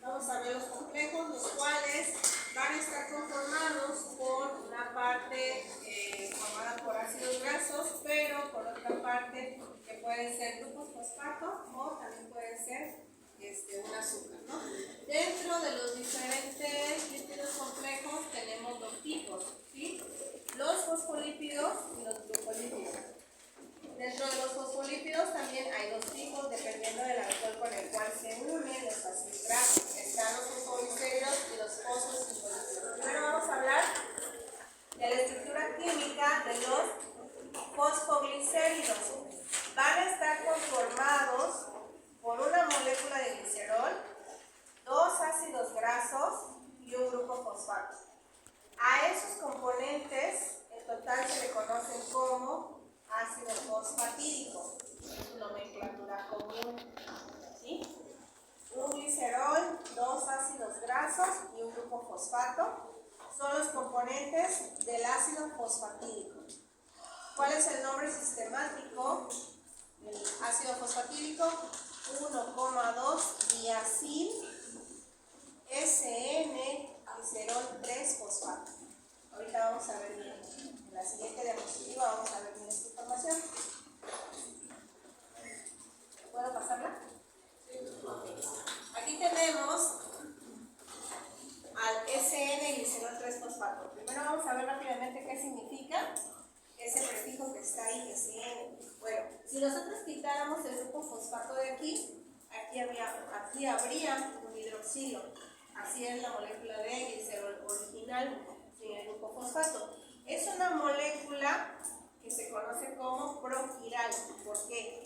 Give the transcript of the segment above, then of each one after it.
Vamos a ver los complejos, los cuales van a estar conformados por una parte formada por ácidos grasos, pero por otra parte que pueden ser grupos fosfato o también pueden ser un azúcar, ¿no? Dentro de los diferentes lípidos complejos tenemos dos tipos, ¿sí? Los fosfolípidos y los glucolípidos. Dentro de los fosfolípidos también hay dos tipos, dependiendo del alcohol con el cual se unen los ácidos grasos. Están los fosfoglicéridos y los fosfoglicéridos. Primero vamos a hablar de la estructura química de los fosfoglicéridos. Van a estar conformados por una molécula de glicerol, dos ácidos grasos y un grupo fosfato. A esos componentes en total se le conocen como ácido fosfatídico, nomenclatura común, ¿sí? Un glicerol, dos ácidos grasos y un grupo fosfato son los componentes del ácido fosfatídico. ¿Cuál es el nombre sistemático del ácido fosfatídico? 1,2 diacil SN glicerol 3 fosfato. Ahorita vamos a ver bien. En la siguiente diapositiva vamos a ver bien esta información. ¿Puedo pasarla? Aquí tenemos al SN glicerol 3 fosfato. Primero vamos a ver rápidamente qué significa ese prefijo que está ahí, SN. Bueno, si nosotros quitáramos el grupo fosfato de aquí, aquí habría un hidroxilo. Así es la molécula de glicerol original sin el grupo fosfato. Es una molécula que se conoce como proquiral. ¿Por qué?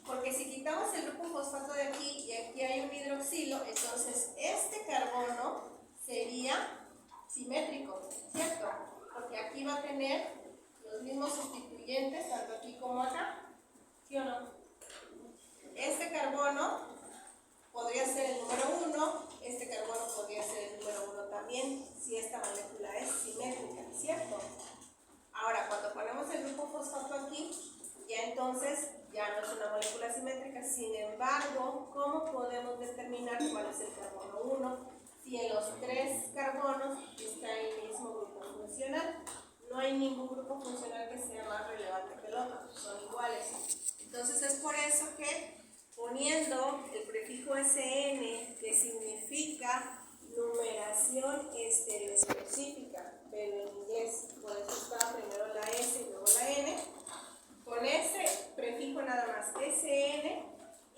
Porque si quitamos el grupo fosfato de aquí y aquí hay un hidroxilo, entonces este carbono sería simétrico, ¿cierto? Porque aquí va a tener los mismos sustituyentes, tanto aquí como acá, ¿sí o no? Este carbono podría ser el número 1, este carbono podría ser el número 1 también, si esta molécula es simétrica, ¿cierto? Ahora, cuando ponemos el grupo fosfato aquí, ya entonces ya no es una molécula simétrica. Sin embargo, ¿cómo podemos determinar cuál es el carbono 1? Si en los tres carbonos está el mismo grupo funcional. No hay ningún grupo funcional que sea más relevante que el otro, son iguales. Entonces es por eso que poniendo el prefijo SN, que significa numeración estereoespecífica, pero en inglés, por eso está primero la S y luego la N, con ese prefijo nada más SN,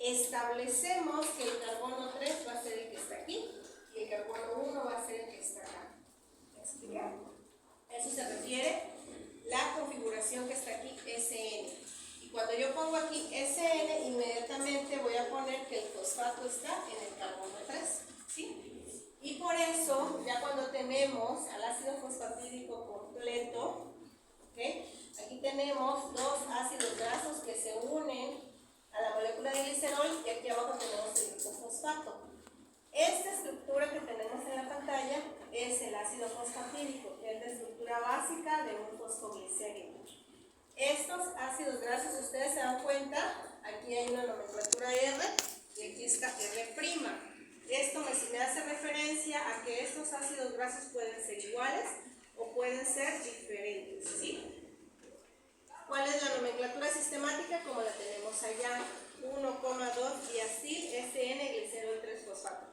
establecemos que el carbono 3 va a ser el que está aquí y el carbono 1 va a ser el que está acá. ¿Me explico? Eso se refiere la configuración que está aquí, SN. Y cuando yo pongo aquí SN, inmediatamente voy a poner que el fosfato está en el carbono 3, ¿sí? Y por eso, ya cuando tenemos al ácido fosfatídico completo, ¿okay? Aquí tenemos dos ácidos grasos que se unen a la molécula de glicerol y aquí abajo tenemos el grupo fosfato. Esta estructura que tenemos en la pantalla es el ácido fosfatídico, que es la estructura básica de un fosfoglicérido. Estos ácidos grasos, si ustedes se dan cuenta, aquí hay una nomenclatura R y aquí está R'. Esto me hace referencia a que estos ácidos grasos pueden ser iguales o pueden ser diferentes, ¿sí? ¿Cuál es la nomenclatura sistemática? Como la tenemos allá, 1,2 diacil SN glicerol 3 fosfato.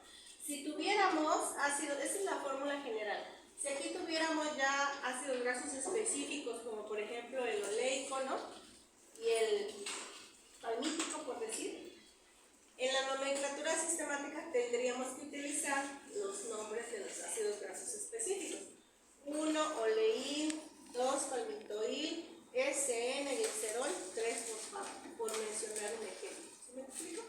Si tuviéramos ácidos, esa es la fórmula general. Si aquí tuviéramos ya ácidos grasos específicos, como por ejemplo el oleico, ¿no? Y el palmítico, por decir, en la nomenclatura sistemática tendríamos que utilizar los nombres de los ácidos grasos específicos. 1 oleín, 2 palmitoil, SN glicerol 3 fosfato, por mencionar un ejemplo. ¿Sí me explico?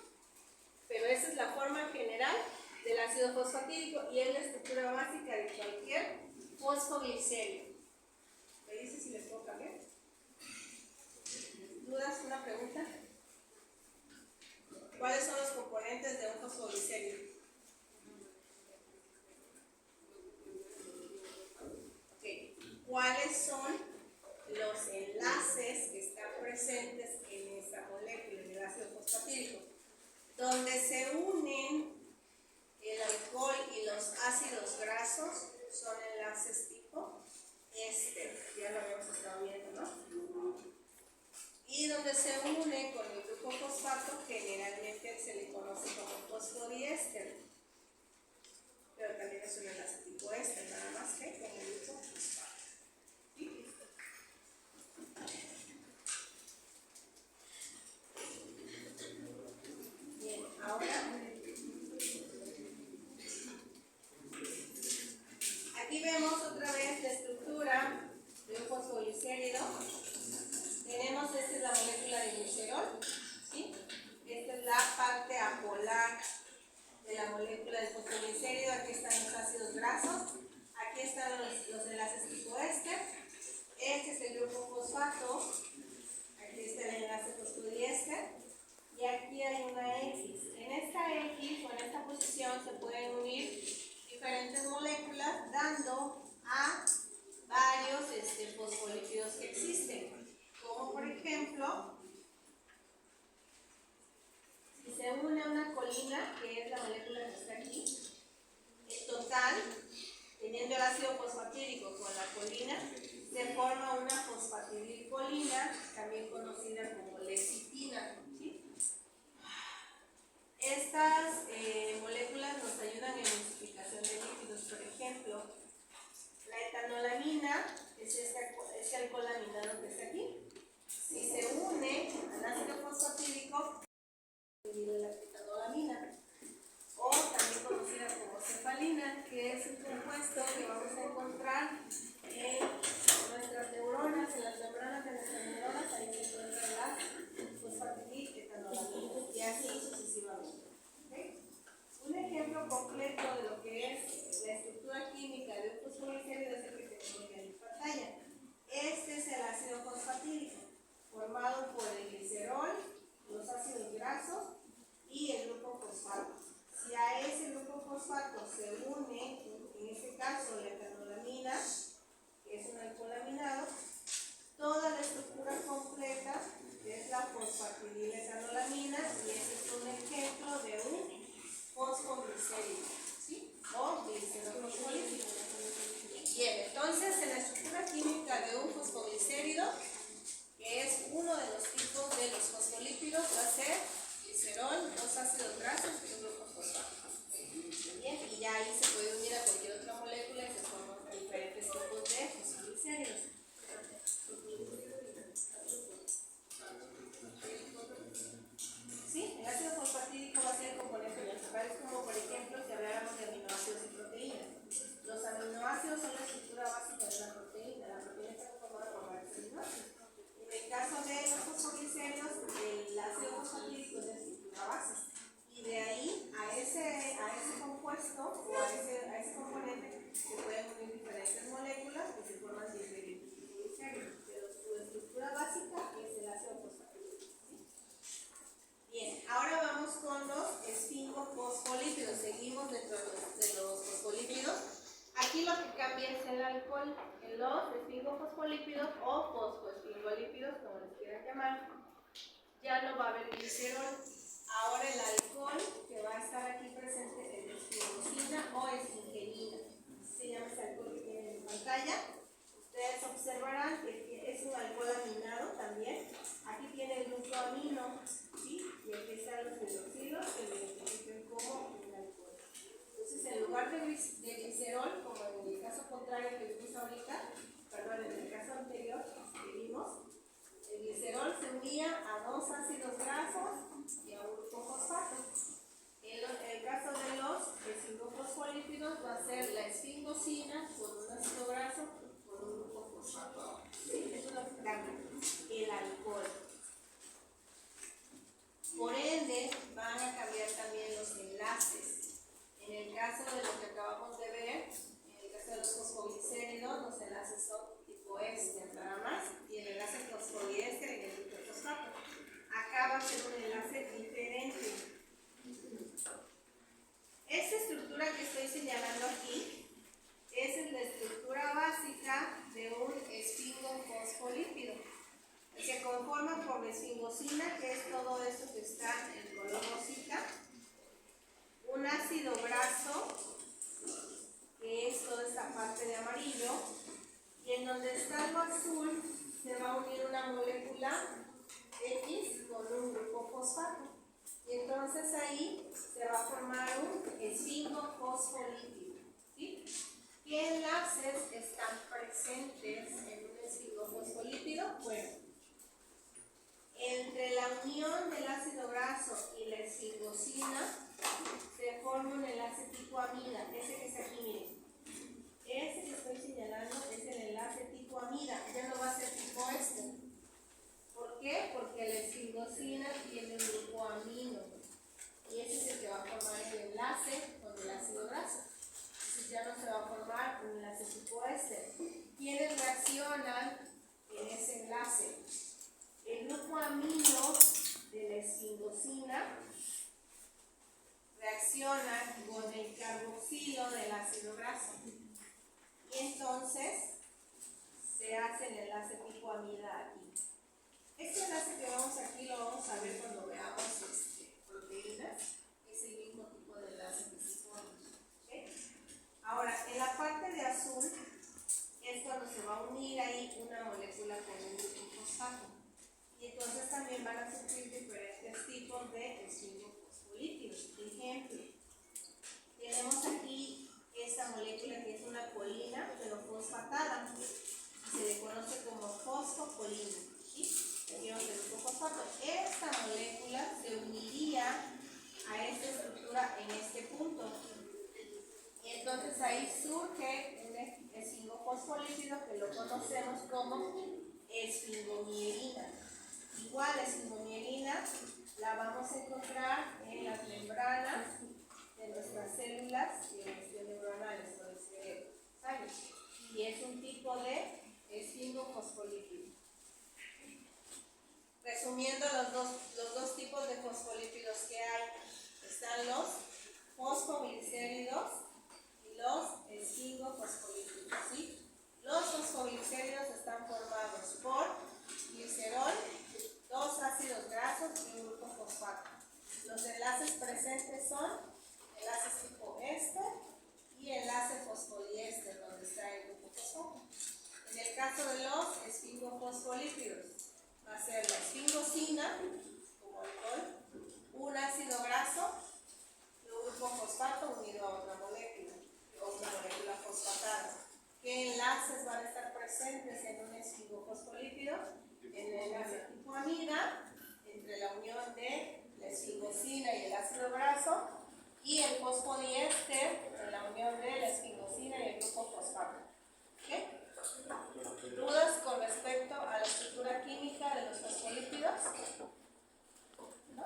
Pero esa es la forma general del ácido fosfatídico y es la estructura básica de cualquier fosfoglicérido. ¿Me dice si les puedo cambiar? ¿Dudas? ¿Una pregunta? ¿Cuáles son los componentes de un fosfoglicérido? Okay. ¿Cuáles son los enlaces que están presentes en esta molécula, en el ácido fosfatídico? Donde se unen molecular de la molécula del fosfoglicérido. Aquí están los ácidos grasos, aquí están los enlaces tipo éster. Este es el grupo fosfato, aquí está el enlace fosfodiéster y aquí hay una X. En esta X o en esta posición se pueden unir diferentes moléculas dando a varios fosfolípidos que existen, como por ejemplo, si se une a una colina, que es la molécula que está aquí, en total, teniendo el ácido fosfatídico con la colina, se forma una fosfatidilcolina, también conocida como lecitina, ¿sí? Estas moléculas nos ayudan en la emulsificación de líquidos. Por ejemplo, la etanolamina es este alcohol laminado que está aquí. Si se une al ácido fosfatídico, la etanolamina, o también conocida como cefalina, que es un compuesto que vamos a encontrar en nuestras neuronas, en las membranas de nuestras neuronas. Ahí se encuentra la fosfatidiletonolamina y así sucesivamente. ¿Okay? Un ejemplo completo de lo que es la estructura química de un fosfoglicérido es el que tenemos en mi pantalla. Este es el ácido fosfatídico, formado por el glicerol, los ácidos grasos y el grupo fosfato. Si a ese grupo fosfato se une, en este caso la etanolamina, que es un alcohol laminado, toda la estructura completa es la fosfatidiletonolamina y ese es un ejemplo de un fosfoglicérido, ¿sí? O glicerol fosfolípido. Bien, entonces en la estructura química de un fosfoglicérido, que es uno de los tipos de los fosfolípidos, va a ser glicerol, dos ácidos grasos y un grupo fosfato. Bien, y ya ahí se puede unir a cualquier otra molécula y se forman diferentes tipos de fosfoglicéridos. Sí, el ácido fosfatídico va a ser el componente principal, es como por ejemplo si habláramos de aminoácidos y proteínas. Los aminoácidos son la estructura básica de la proteína está conformada por varios aminoácidos. En el caso de los fosfoglicéridos, el ácido fosfatídico es la estructura básica. Y de ahí a ese compuesto o a ese componente se pueden unir diferentes moléculas que se forman diferentes fosfoglicéridos. Pero su estructura básica es el ácido fosfatídico. ¿Sí? Bien, ahora vamos con los esfingofosfolípidos. Seguimos dentro de los fosfolípidos. Aquí lo que cambia es el alcohol. En los esfingofosfolípidos o fosfoesfingolípidos, como les quieran llamar, ya no va a haber glicerol. Ahora el alcohol que va a estar aquí presente es esfingosina o esfingelina. Se llama este alcohol que tienen en pantalla. Ustedes observarán que es un alcohol aminado también. Aquí tiene el grupo amino, ¿sí? Y aquí están los hidroxilos que lo identifican como un alcohol. Entonces, en lugar de glicerol, como en el caso contrario que vimos ahorita, perdón, en el caso anterior que vimos, el glicerol se unía a dos ácidos grasos y a un grupo fosfato. En el caso de los esfingofosfolípidos va a ser la esfingosina con un ácido graso con un grupo fosfato. ¿Sí? Eso es lo que cambia, el alcohol. Por ende, van a cambiar también los enlaces. En el caso de lo que acabamos de ver, en el caso de los fosfoglicéridos, los enlaces son tipo éster nada más, y el enlace fosfodiéster en el grupo fosfato. Acá va a ser un enlace diferente. Esta estructura que estoy señalando aquí es la estructura básica de un esfingofosfolípido. Se conforma por la esfingosina, que es todo esto que está en color rosita, un ácido graso, que es toda esta parte de amarillo, y en donde está algo azul se va a unir una molécula X con un grupo fosfato. Y entonces ahí se va a formar un esfingofosfolípido. ¿Sí? ¿Qué enlaces están presentes en un esfingofosfolípido? Bueno, entre la unión del ácido graso y la esfingosina se forma un enlace tipo amida, ese que está aquí, miren. Este que estoy señalando es el enlace tipo amida, ya no va a ser tipo éster. ¿Por qué? Porque la esfingosina tiene un grupo amino y ese es el que ya no se va a formar un enlace tipo este. ¿Quiénes reaccionan en ese enlace? El grupo amino de la esfingosina reacciona con el carboxilo del ácido graso. Y entonces se hace el enlace tipo amida aquí. Este enlace que vemos aquí lo vamos a ver cuando veamos proteínas. Es el mismo tipo de enlace que se forma. ¿Okay? Ahora, en la parte de azul es cuando se va a unir ahí una molécula con un grupo fosfato. Y entonces también van a surgir diferentes tipos de esfingofosfolípidos. Por ejemplo, tenemos aquí esta molécula que es una colina, pero fosfatada. Se le conoce como fosfocolina. ¿Sí? Aquí vemos el grupo fosfato. Esta molécula se uniría a esta estructura en este punto. Y entonces ahí surge un esfingofosfolípido que lo conocemos como esfingomielina. Igual la esfingomielina la vamos a encontrar en las membranas de nuestras células neuronales o del cerebro. ¿Sale? Y es un tipo de esfingofosfolípido. Resumiendo los dos tipos de fosfolípidos que hay, están los fosfoglicéridos y los esfingofosfolípidos. ¿Sí? Los fosfoglicéridos están formados por glicerol, dos ácidos grasos y un grupo fosfato. Los enlaces presentes son enlaces tipo éster y enlace fosfodiéster, donde está el grupo fosfato. En el caso de los esfingofosfolípidos, va a ser la esfingosina, como alcohol, un ácido graso y un grupo fosfato unido a otra molécula fosfatada. ¿Qué enlaces van a estar presentes en un esfingofosfolípido? En el enlace tipo amida, entre la unión de la esfingosina y el ácido graso, y el fosfodiéster, en la unión de la esfingosina y el grupo fosfato. ¿Okay? ¿Dudas con respecto a la estructura química de los fosfolípidos? ¿No?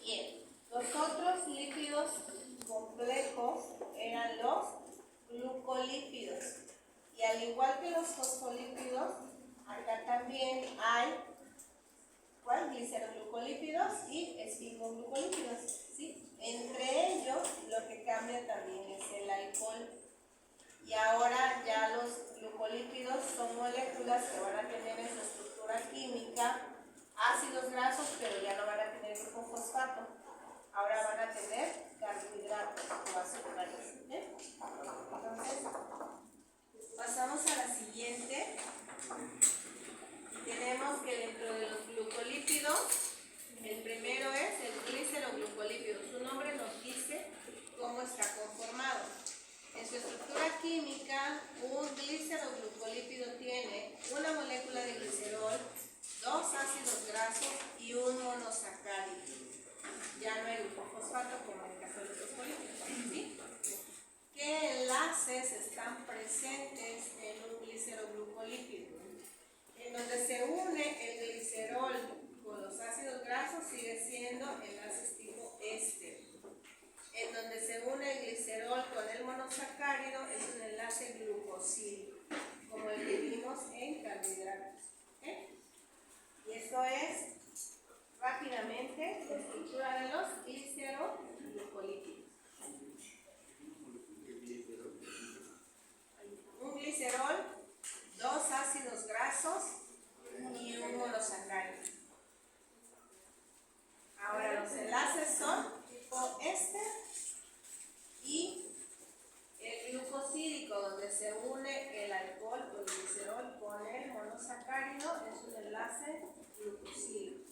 Bien. Los otros lípidos complejos eran los glucolípidos. Y al igual que los fosfolípidos, acá también hay gliceroglucolípidos y esfingoglucolípidos. ¿Sí? Entre ellos, lo que cambia también es el alcohol. Y ahora ya los glucolípidos son moléculas que van a tener en su estructura química ácidos grasos, pero ya no van a tener grupo fosfato. Ahora van a tener carbohidratos o azúcares. Entonces, pasamos a la siguiente. Tenemos que dentro de los glucolípidos, el primero es el gliceroglucolípido. Su nombre nos dice cómo está conformado. En su estructura química, un gliceroglucolípido tiene una molécula de glicerol, dos ácidos grasos y un monosacárido. Ya no hay grupo fosfato como en el caso de los fosfolípidos. ¿Sí? ¿Qué enlaces están presentes en un gliceroglucolípido? En donde se une el glicerol con los ácidos grasos sigue siendo enlaces tipo éster. En donde se une el glicerol con el monosacárido es un enlace glucosílico, como el que vimos en carbohidratos. ¿Okay? Y esto es rápidamente la estructura de los gliceroglucolípidos. Un glicerol, dos ácidos grasos y un monosacárido. Ahora los enlaces son tipo éster y el glucosílico, donde se une el alcohol o el glicerol con el monosacárido, es un enlace glucosílico.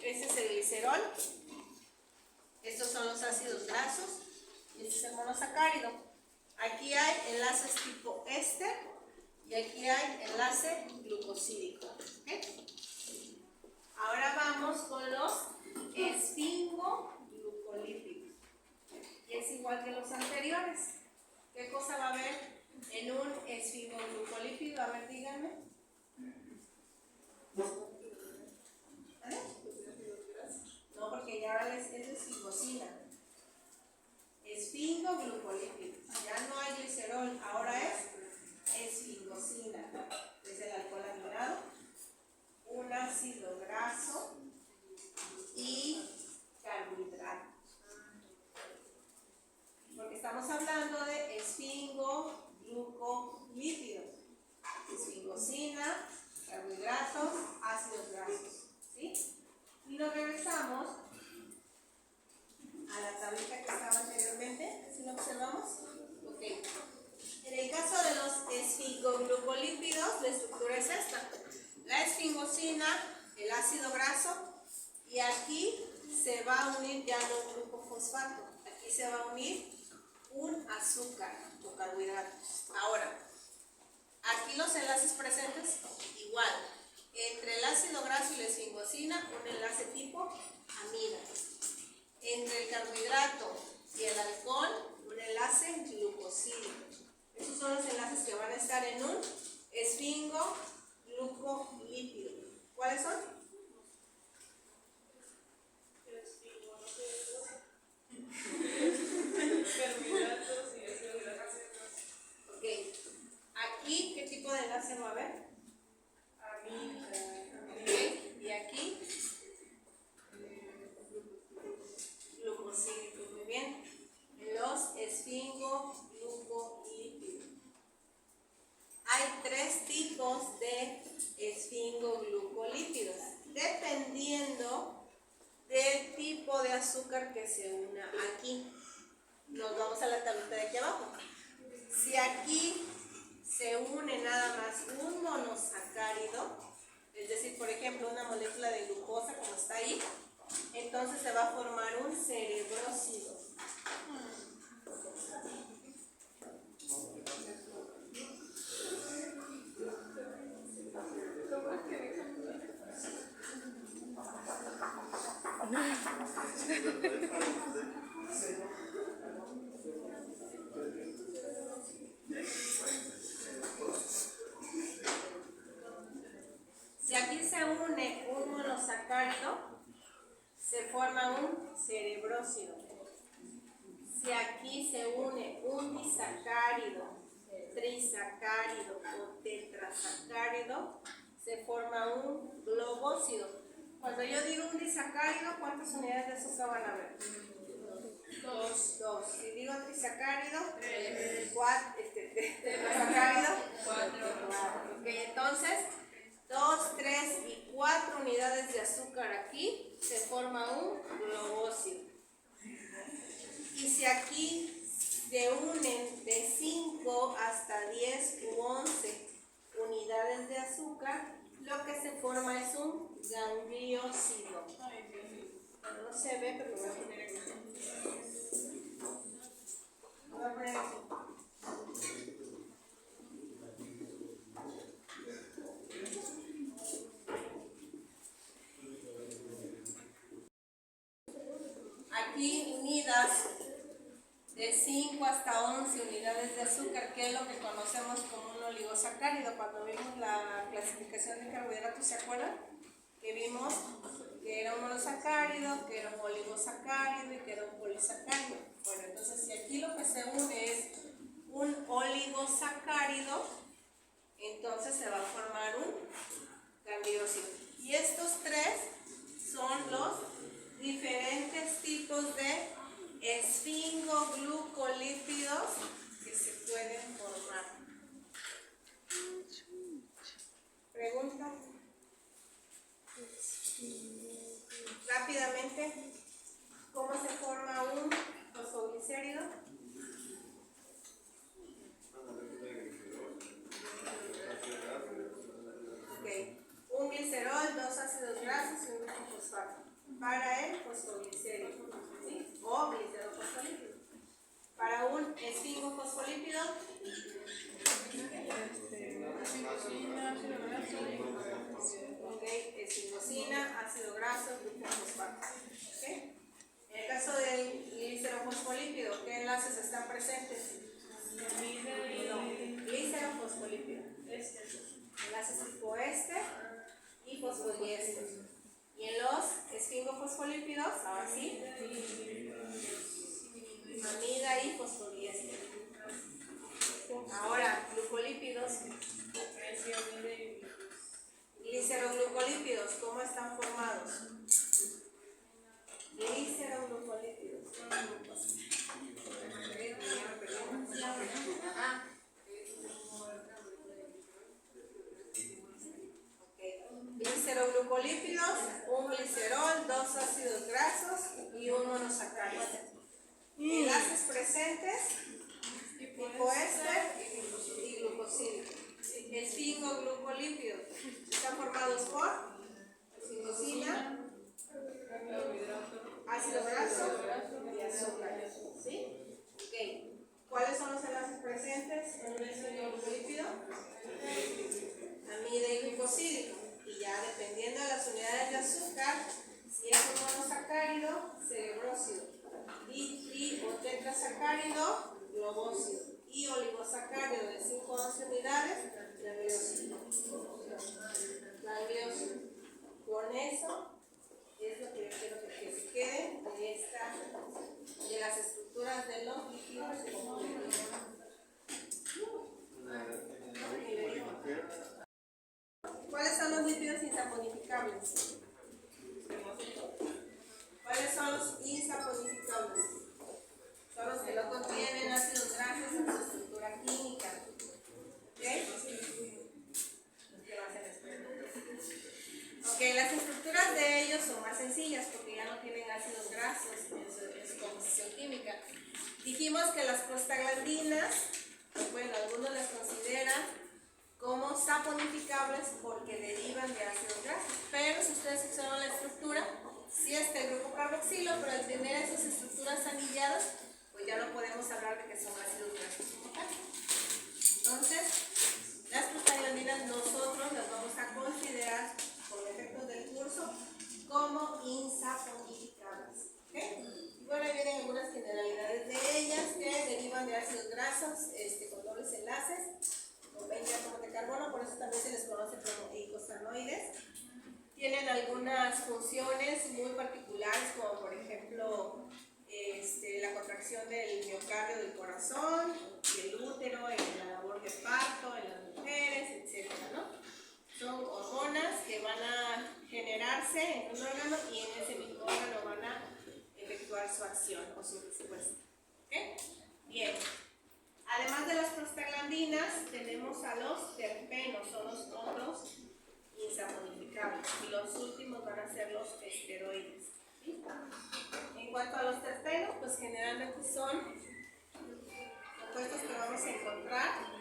Este es el glicerol, estos son los ácidos grasos y este es el monosacárido. Aquí hay enlaces tipo éster y aquí hay enlace glucosílico. ¿Okay? Ahora vamos con los esfingoglucolípidos. Y es igual que los anteriores. ¿Qué cosa va a haber en un esfingoglucolípido? A ver, díganme. ¿Vale? No, porque ya es esfingosina. Y aquí se va a unir ya no un grupo fosfato, aquí se va a unir un azúcar o carbohidratos. Ahora, aquí los enlaces presentes, igual, entre el ácido graso y la esfingosina, un enlace tipo amida. Entre el carbohidrato y el alcohol, un enlace glucosílico. Esos son los enlaces que van a estar en un esfingoglucolípido. ¿Cuáles son? Carbohidratos y ácidos grasos. Ok. Aquí, ¿qué tipo de enlace va a haber? Amida. Ok. Y aquí, glucosílico. Muy bien. Los esfingoglucolípidos. Hay 3 tipos de esfingoglucolípidos, dependiendo del tipo de azúcar que se una aquí. Nos vamos a la tablita de aquí abajo. Si aquí se une nada más un monosacárido, es decir, por ejemplo, una molécula de glucosa como está ahí, entonces se va a formar un cerebrócido. Si aquí se une un monosacárido, se forma un cerebrócido. Si aquí se une un disacárido, trisacárido o tetrasacárido, se forma un globócido. Cuando yo digo un disacárido, ¿cuántas unidades de azúcar van a haber? 2. Si digo trisacárido, 4. Tetrasacárido, 4. Ok, entonces 2, 3 y 4 unidades de azúcar aquí, se forma un globócido. Y si aquí se unen de 5 hasta 10 u 11 unidades de azúcar, lo que se forma es un gangliósido. No se ve, pero lo voy a poner aquí. Lo voy a poner aquí. Aquí unidas de 5 hasta 11 unidades de azúcar, que es lo que conocemos como un oligosacárido. Cuando vimos la clasificación de carbohidratos, ¿se acuerdan? Que vimos que era un monosacárido, que era un oligosacárido y que era un polisacárido. Bueno, entonces si aquí lo que se une es un oligosacárido, entonces se va a formar un gangliósido. Y estos 3 son los diferentes tipos de esfingoglucolípidos que se pueden formar. ¿Pregunta? Rápidamente, ¿cómo se forma un fosfoglicérido? Ok, un glicerol, 2 ácidos grasos y un grupo fosfato para el fosfoglicérido, ¿sí? O glicerofosfolípido. Para un esfingofosfolípido, ok, esfingosina, ácido graso, grupo fosfato. ¿Okay? En el caso del glicerofosfolípido, ¿qué enlaces están presentes? No, glicerofosfolípido. Enlaces tipo este y fosfodiéster. Y en los esfingofosfolípidos, ahora sí, amida y fosfodiéster. Ahora, glucolípidos. Gliceroglucolípidos, ¿cómo están formados? Gliceroglucolípidos. Gliceroglucolípidos, un glicerol, 2 ácidos grasos y un monosacárido. Enlaces presentes, tipo éster y glucosílico. Esfingoglucolípidos están formados por esfingosina, ácido graso y azúcar. ¿Sí? Ok. ¿Cuáles son los enlaces presentes en un lípido? Amida y glucosídico. Y ya dependiendo de las unidades de azúcar, si es un monosacárido, cerebrósido. Y tri o tetrasacárido, globósido. Y oligosacárido de 5 a 11 unidades, gangliósido. Gangliósido. Con eso es lo que yo quiero que se quede de las estructuras de los lípidos completos. ¿Cuáles son los lípidos insaponificables? ¿Cuáles son los insaponificables? Son los que no contienen ácidos grasos en su estructura química. ¿Ok? Ok, las estructuras de ellos son más sencillas porque ya no tienen ácidos grasos en su composición química. Dijimos que las prostaglandinas, bueno, algunos las consideran como saponificables porque derivan de ácidos grasos. Pero si ustedes observan la estructura, sí está el grupo carboxilo, pero al tener esas estructuras anilladas, pues ya no podemos hablar de que son ácidos grasos como tal. Entonces, las prostaglandinas nosotros las vamos a considerar, por efectos del curso, como insaponificables. ¿Okay? Bueno, ahí vienen algunas generalidades de ellas que derivan de ácidos grasos con dobles enlaces, con 20 átomos de carbono, por eso también se les conoce como eicosanoides. Tienen algunas funciones muy particulares, como por ejemplo la contracción del miocardio del corazón, del útero, en la labor de parto, en las mujeres, etc., ¿no? Son hormonas que van a generarse en un órgano y en ese mismo órgano van a efectuar su acción o su respuesta. ¿Okay? Bien. Además de las prostaglandinas, tenemos a los terpenos, son los otros insaponificables. Y los últimos van a ser los esteroides. ¿Sí? En cuanto a los terpenos, pues generalmente son compuestos que vamos a encontrar